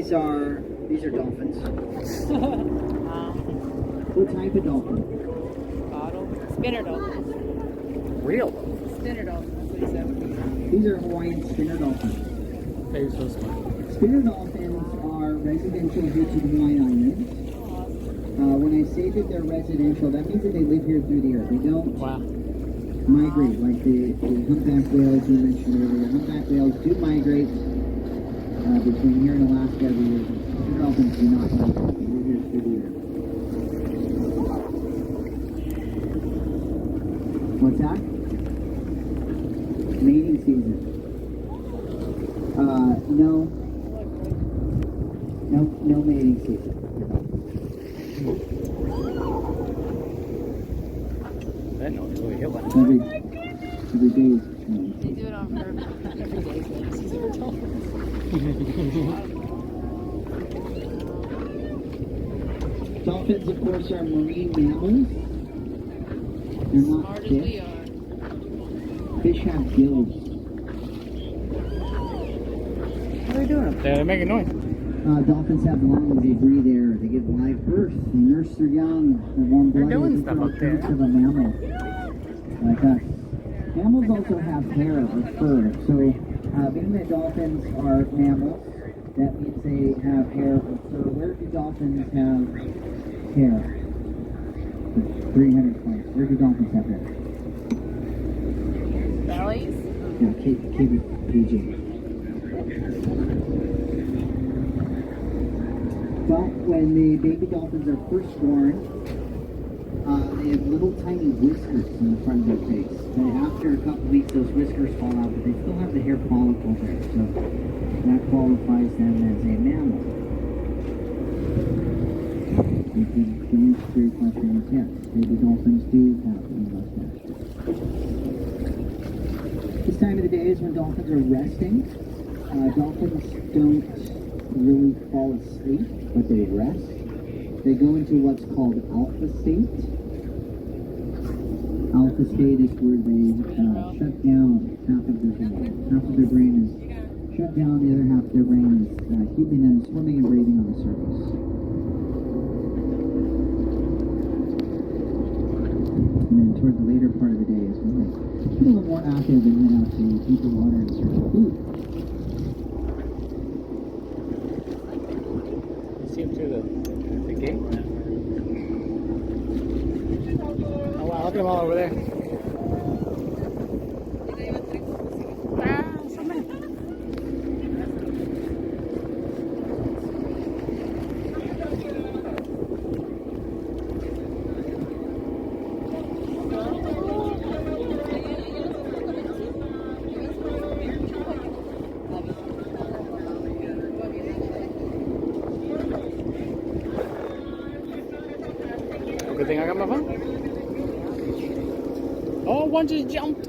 These are dolphins. What type of dolphin? Bottle. Spinner dolphins. Real? Spinner dolphins. That's what he said. These are Hawaiian spinner dolphins. That is so smart. Spinner dolphins are residential here to the Hawaiian Islands. When I say that they're residential, that means that they live here through the year. They don't migrate like the humpback whales you mentioned earlier. Humpback whales do migrate between here and Alaska every year. Spinner dolphins do not migrate. They live here through the year. What's that? Mating season. No mating season. That noise really hit one. Every day. They do it on purpose. Every day. Dolphins, of course, are marine mammals. They're not Smart as fish. we are. Fish have gills. What are they doing? They're making noise. Dolphins have lungs. They breathe air. They give live birth. They nurse their young. They're warm blooded. They're doing stuff up there. Of a mammal, like us. Mammals also have hair or fur. So, being that dolphins are mammals, that means they have hair or fur. Where do dolphins have hair? 300 points. Where do dolphins have hair? Bellies? Yeah, KBPG. But when the baby dolphins are first born, they have little tiny whiskers in the front of their face. But after a couple weeks, those whiskers fall out, but they still have the hair follicle there. So that qualifies them as a mammal. The answer to your question is yes. Baby dolphins do have a mustache. This time of the day is when dolphins are resting. Dolphins don't really fall asleep, but they rest. They go into what's called alpha state. Alpha state is where they shut down half of their brain. Half of their brain is shut down, the other half of their brain is keeping them swimming and breathing on the surface. And then toward the later part of the day is when they get a little more active and head out to deeper water in search of food. See him through the gate? Oh wow, look at them all over there. Good thing I got my phone. Oh, one just jumped.